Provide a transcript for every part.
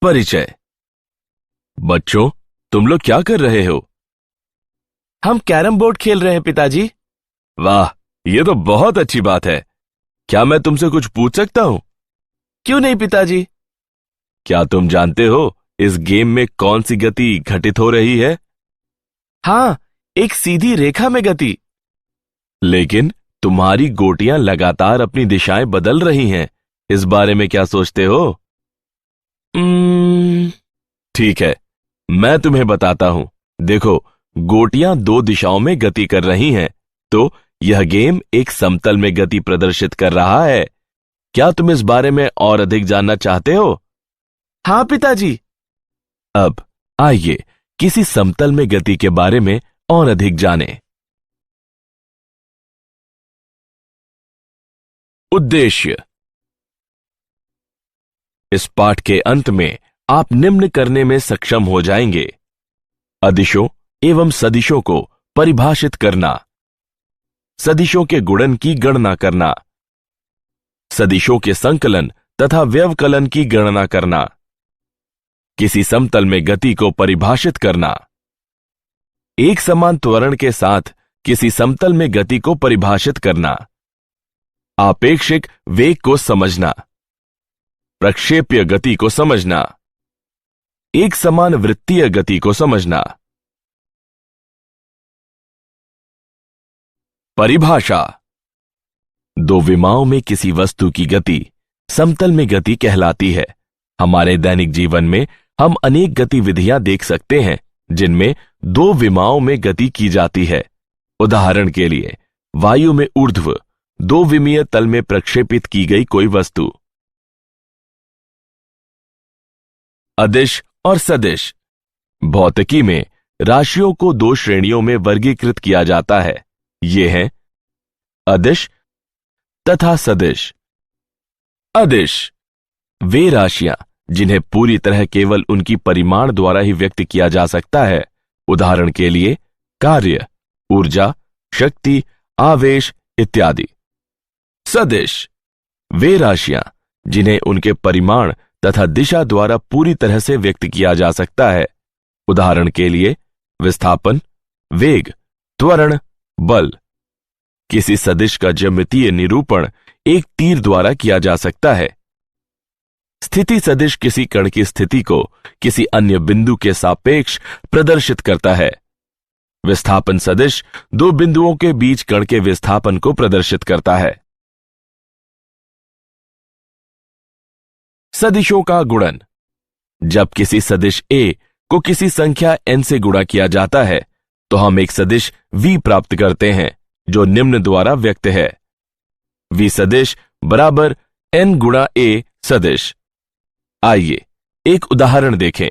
परिचय। बच्चों, तुम लोग क्या कर रहे हो? हम कैरम बोर्ड खेल रहे हैं पिताजी। वाह, ये तो बहुत अच्छी बात है। क्या मैं तुमसे कुछ पूछ सकता हूं? क्यों नहीं पिताजी। क्या तुम जानते हो इस गेम में कौन सी गति घटित हो रही है? हाँ, एक सीधी रेखा में गति। लेकिन तुम्हारी गोटियां लगातार अपनी दिशाएं बदल रही हैं। इस बारे में क्या सोचते हो? ठीक है, मैं तुम्हें बताता हूं। देखो, गोटियां दो दिशाओं में गति कर रही हैं, तो यह गेम एक समतल में गति प्रदर्शित कर रहा है। क्या तुम इस बारे में और अधिक जानना चाहते हो? हाँ पिताजी। अब आइए किसी समतल में गति के बारे में और अधिक जानें। उद्देश्य। इस पाठ के अंत में आप निम्न करने में सक्षम हो जाएंगे: अदिशों एवं सदिशों को परिभाषित करना, सदिशों के गुणन की गणना करना, सदिशों के संकलन तथा व्यवकलन की गणना करना, किसी समतल में गति को परिभाषित करना, एक समान त्वरण के साथ किसी समतल में गति को परिभाषित करना, आपेक्षिक वेग को समझना, प्रक्षेप्य गति को समझना, एक समान वृत्तीय गति को समझना। परिभाषा। दो विमाओं में किसी वस्तु की गति समतल में गति कहलाती है। हमारे दैनिक जीवन में हम अनेक गतिविधियां देख सकते हैं जिनमें दो विमाओं में गति की जाती है। उदाहरण के लिए, वायु में ऊर्ध्व दो विमीय तल में प्रक्षेपित की गई कोई वस्तु। अदिश और सदिश। भौतिकी में राशियों को दो श्रेणियों में वर्गीकृत किया जाता है। ये हैं अदिश तथा सदिश। अदिश वे राशियां जिन्हें पूरी तरह केवल उनकी परिमाण द्वारा ही व्यक्त किया जा सकता है। उदाहरण के लिए, कार्य, ऊर्जा, शक्ति, आवेश इत्यादि। सदिश वे राशियां जिन्हें उनके परिमाण तथा दिशा द्वारा पूरी तरह से व्यक्त किया जा सकता है। उदाहरण के लिए, विस्थापन, वेग, त्वरण, बल। किसी सदिश का ज्यामितीय निरूपण एक तीर द्वारा किया जा सकता है। स्थिति सदिश किसी कण की स्थिति को किसी अन्य बिंदु के सापेक्ष प्रदर्शित करता है। विस्थापन सदिश दो बिंदुओं के बीच कण के विस्थापन को प्रदर्शित करता है। सदिशों का गुणन। जब किसी सदिश a को किसी संख्या n से गुणा किया जाता है तो हम एक सदिश v प्राप्त करते हैं जो निम्न द्वारा व्यक्त है: v सदिश बराबर n गुणा a सदिश। आइए एक उदाहरण देखें।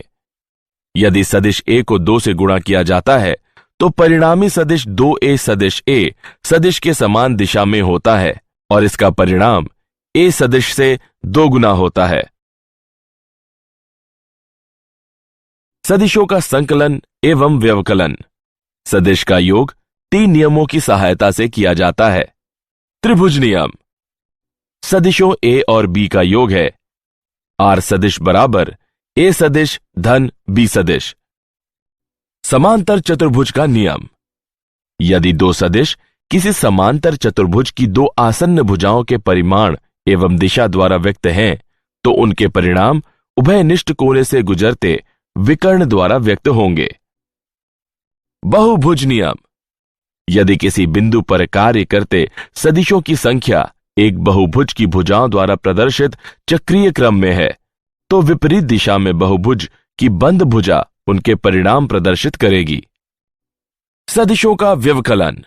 यदि सदिश a को 2 से गुणा किया जाता है तो परिणामी सदिश 2a सदिश a सदिश के समान दिशा में होता है और इसका परिणाम a सदिश से 2 गुना होता है। सदिशों का संकलन एवं व्यवकलन। सदिश का योग 3 नियमों की सहायता से किया जाता है। त्रिभुज नियम। सदिशों a और b का योग है r सदिश बराबर a सदिश धन b सदिश। समांतर चतुर्भुज का नियम। यदि दो सदिश किसी समांतर चतुर्भुज की दो आसन्न भुजाओं के परिमाण एवं दिशा द्वारा व्यक्त हैं तो उनके परिणाम उभयनिष्ठ कोने से गुजरते विकर्ण द्वारा व्यक्त होंगे। बहुभुज नियम। यदि किसी बिंदु पर कार्य करते सदिशों की संख्या एक बहुभुज की भुजाओं द्वारा प्रदर्शित चक्रीय क्रम में है तो विपरीत दिशा में बहुभुज की बंद भुजा उनके परिणाम प्रदर्शित करेगी। सदिशों का व्यवकलन।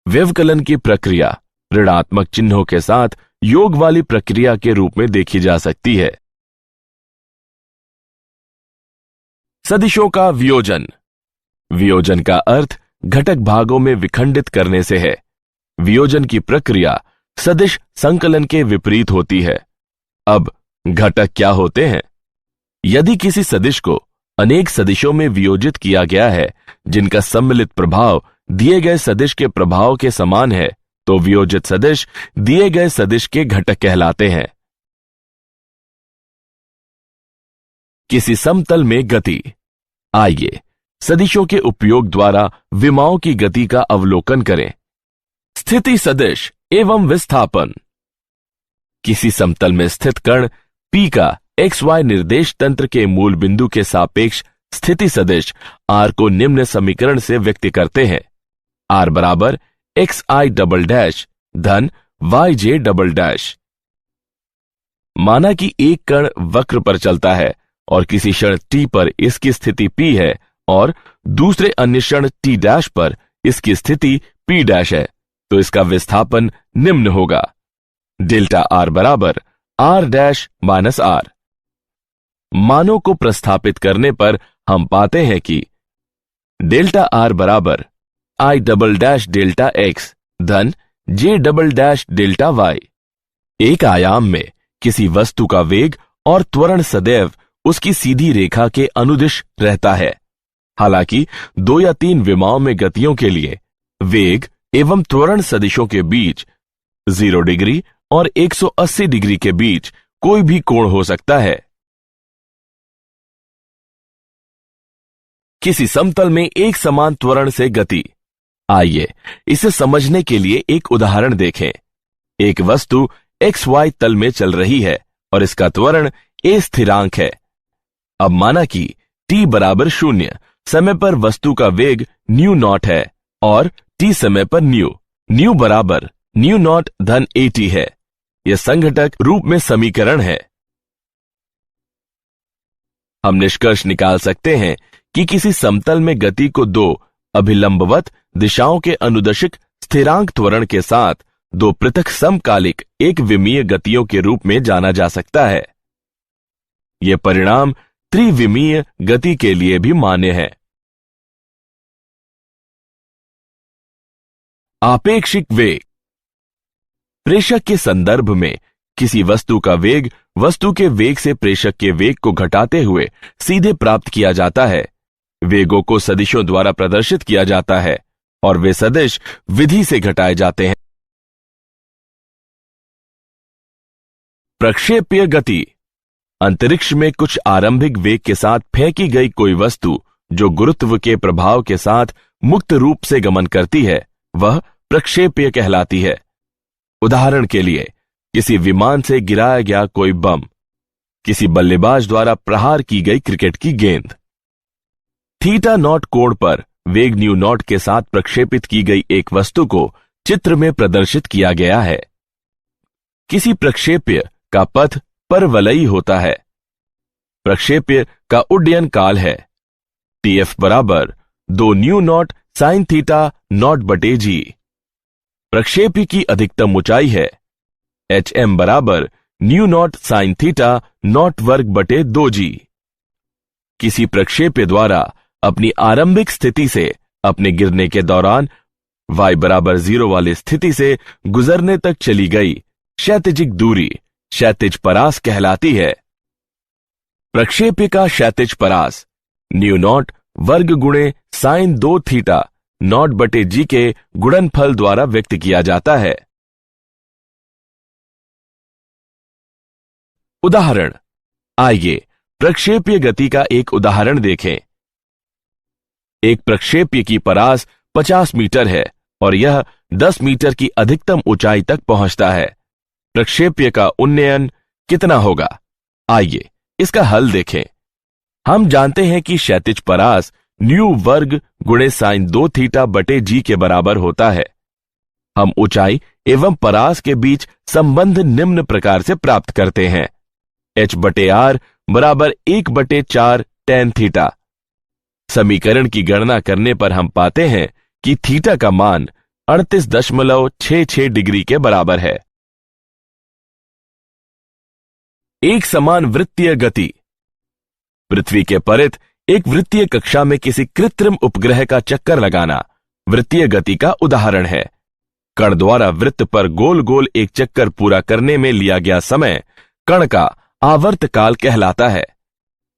व्यवकलन की प्रक्रिया ऋणात्मक चिन्हों के साथ योग वाली प्रक्रिया के रूप में देखी जा सकती है। सदिशों का वियोजन। वियोजन का अर्थ घटक भागों में विखंडित करने से है। वियोजन की प्रक्रिया सदिश संकलन के विपरीत होती है। अब घटक क्या होते हैं? यदि किसी सदिश को अनेक सदिशों में वियोजित किया गया है जिनका सम्मिलित प्रभाव दिए गए सदिश के प्रभाव के समान है तो वियोजित सदिश दिए गए सदिश के घटक कहलाते हैं। किसी समतल में गति। आइए सदिशों के उपयोग द्वारा विमाओं की गति का अवलोकन करें। स्थिति सदिश एवं विस्थापन। किसी समतल में स्थित कण P का XY निर्देश तंत्र के मूल बिंदु के सापेक्ष स्थिति सदिश R को निम्न समीकरण से व्यक्त करते हैं। R बराबर XI डबल डैश धन YJ डबल डैश। माना कि एक कण वक्र पर चलता है और किसी क्षण t पर इसकी स्थिति P है और दूसरे अन्य क्षण t डैश पर इसकी स्थिति P डैश है, तो इसका विस्थापन निम्न होगा। डेल्टा R बराबर R डैश माइनस R। मानों को प्रतिस्थापित करने पर हम पाते हैं कि डेल्टा R बराबर I double dash delta X धन J double dash delta Y। एक आयाम में किसी वस्तु का वेग और त्वरण सदैव उसकी सीधी रेखा के अनुदिश रहता है। हालांकि 2 या 3 विमाओं में गतियों के लिए वेग एवं त्वरण सदिशों के बीच 0 डिग्री और 180 डिग्री के बीच कोई भी कोण हो सकता है। किसी समतल में एक समान त्वरण से गति। आइए इसे समझने के लिए एक उदाहरण देखें। एक वस्तु XY तल में चल रही है और इसका त्वरण a स्थिरांक है। अब माना कि t बराबर 0 समय पर वस्तु का वेग न्यू नॉट है और t समय पर न्यू बराबर न्यू नॉट धन at है। यह संघटक रूप में समीकरण है। हम निष्कर्ष निकाल सकते हैं कि किसी समतल में गति को 2 अभिलंबवत दिशाओं के अनुदिश स्थिरांक त्वरण के साथ 2 पृथक समकालिक एक विमीय गतियों के रूप में जाना जा सकता है। यह परिणाम त्रिविमीय गति के लिए भी मान्य है। आपेक्षिक वेग। प्रेषक के संदर्भ में किसी वस्तु का वेग वस्तु के वेग से प्रेषक के वेग को घटाते हुए सीधे प्राप्त किया जाता है। वेगों को सदिशों द्वारा प्रदर्शित किया जाता है और वे सदिश विधि से घटाए जाते हैं। प्रक्षेपीय गति। अंतरिक्ष में कुछ आरंभिक वेग के साथ फेंकी गई कोई वस्तु जो गुरुत्व के प्रभाव के साथ मुक्त रूप से गमन करती है, वह प्रक्षेपीय कहलाती है। उदाहरण के लिए किसी विमान से गिराया गया कोई बम, किसी बल्लेबाज द्वारा प्रहार की गई क्रिकेट की गेंद। थीटा नॉट कोण पर वेग न्यू नॉट के साथ प्रक्षेपित की गई एक वस्तु को चित्र में प्रदर्शित किया गया है। किसी प्रक्षेप्य का पथ परवलयी होता है। प्रक्षेप्य का उड्डयन काल है TF बराबर 2 new not sine theta naught बटे जी। प्रक्षेप्य की अधिकतम ऊंचाई है HM बराबर new not sine theta naught वर्ग बटे 2g। किसी प्रक्षेप्य द्वारा अपनी आरंभिक स्थिति से अपने गिरने के दौरान y बराबर 0 वाली स्थिति से गुजरने तक चली गई क्षैतिजिक दूरी क्षैतिज परास कहलाती है। प्रक्षेप्य का क्षैतिज परास न्यू नॉट वर्ग गुणे साइन 2 थीटा नॉट बटे जी के गुणनफल द्वारा व्यक्त किया जाता है। उदाहरण। आइए प्रक्षेपीय गति का एक उदाहरण देखें। एक प्रक्षेप्य की परास 50 मीटर है और यह 10 मीटर की अधिकतम ऊंचाई तक पहुंचता है। प्रक्षेप्य का उन्नयन कितना होगा? आइए इसका हल देखें। हम जानते हैं कि क्षैतिज परास न्यू वर्ग गुणे साइन 2 थीटा बटे जी के बराबर होता है। हम ऊंचाई एवं परास के बीच संबंध निम्न प्रकार से प्राप्त करते हैं। H बटे आर बराबर 1 बटे 4 tan थीटा। समीकरण की गणना करने पर हम पाते हैं कि थीटा का मान 38.66 डिग्री के बराबर है। एक समान वृत्तीय गति। पृथ्वी के परित एक वृत्तीय कक्षा में किसी कृत्रिम उपग्रह का चक्कर लगाना वृत्तीय गति का उदाहरण है। कण द्वारा वृत्त पर गोल गोल एक चक्कर पूरा करने में लिया गया समय कण का आवर्त काल कहलाता है।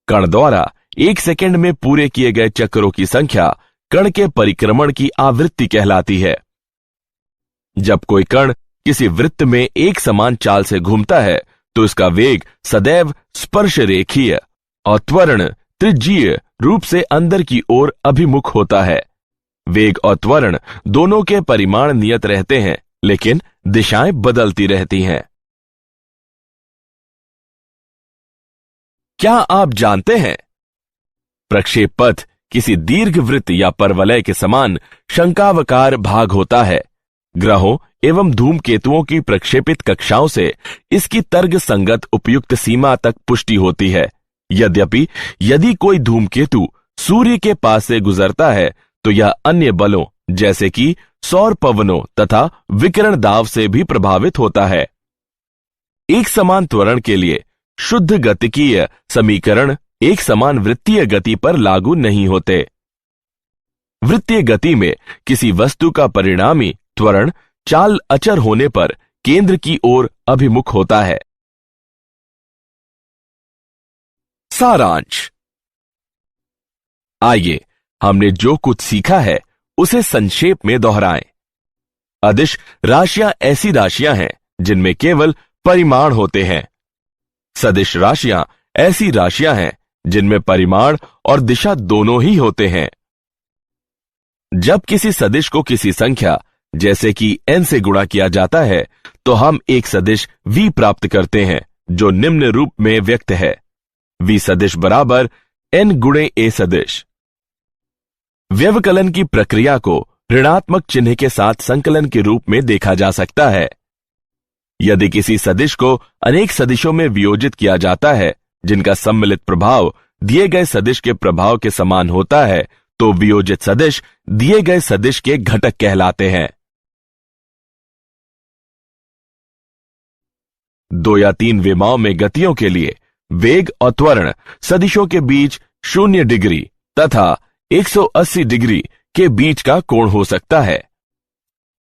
कण द्वारा 1 सेकंड में पूरे किए गए चक्रों की संख्या कण के परिक्रमण की आवृत्ति कहलाती है। जब कोई कण किसी वृत्त में एक समान चाल से घूमता है तो इसका वेग सदैव स्पर्श रेखीय और त्वरण त्रिज्यीय रूप से अंदर की ओर अभिमुख होता है। वेग और त्वरण दोनों के परिमाण नियत रहते हैं, लेकिन दिशाएं बदलती रहती हैं। क्या आप जानते हैं, प्रक्षेप पथ किसी दीर्घवृत्त या परवलय के समान शंक्वाकार भाग होता है। ग्रहों एवं धूमकेतुओं की प्रक्षेपित कक्षाओं से इसकी तर्क संगत उपयुक्त सीमा तक पुष्टि होती है। यद्यपि यदि कोई धूमकेतु सूर्य के पास से गुजरता है तो यह अन्य बलों जैसे कि सौर पवनों तथा विकिरण दाब से भी प्रभावित होता है। एक समान त्वरण के लिए शुद्ध गतिकीय समीकरण एक समान वृत्तीय गति पर लागू नहीं होते। वृत्तीय गति में किसी वस्तु का परिणामी त्वरण चाल अचर होने पर केंद्र की ओर अभिमुख होता है। सारांश। आइए हमने जो कुछ सीखा है उसे संक्षेप में दोहराएं। अदिश राशियां ऐसी राशियां हैं जिनमें केवल परिमाण होते हैं। सदिश राशियां ऐसी राशियां हैं जिनमें परिमाण और दिशा दोनों ही होते हैं। जब किसी सदिश को किसी संख्या जैसे कि n से गुणा किया जाता है तो हम एक सदिश v प्राप्त करते हैं जो निम्न रूप में व्यक्त है। v सदिश बराबर n गुणे a सदिश। व्यवकलन की प्रक्रिया को ऋणात्मक चिन्ह के साथ संकलन के रूप में देखा जा सकता है। यदि किसी सदिश को अनेक सदिशों में वियोजित किया जाता है जिनका सम्मिलित प्रभाव दिए गए सदिश के प्रभाव के समान होता है तो वियोजित सदिश दिए गए सदिश के घटक कहलाते हैं। 2 या 3 विमाओं में गतियों के लिए वेग और त्वरण सदिशों के बीच 0 डिग्री तथा 180 डिग्री के बीच का कोण हो सकता है।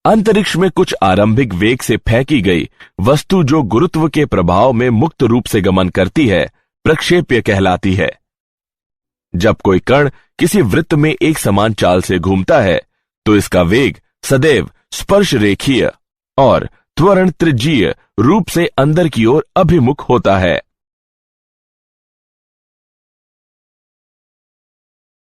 अंतरिक्ष में कुछ आरंभिक वेग से फेंकी गई वस्तु जो गुरुत्व के प्रभाव में मुक्त रूप से गमन करती है प्रक्षेप्य कहलाती है। जब कोई कण किसी वृत्त में एक समान चाल से घूमता है तो इसका वेग सदैव स्पर्श रेखीय और त्वरण त्रिज्यीय रूप से अंदर की ओर अभिमुख होता है।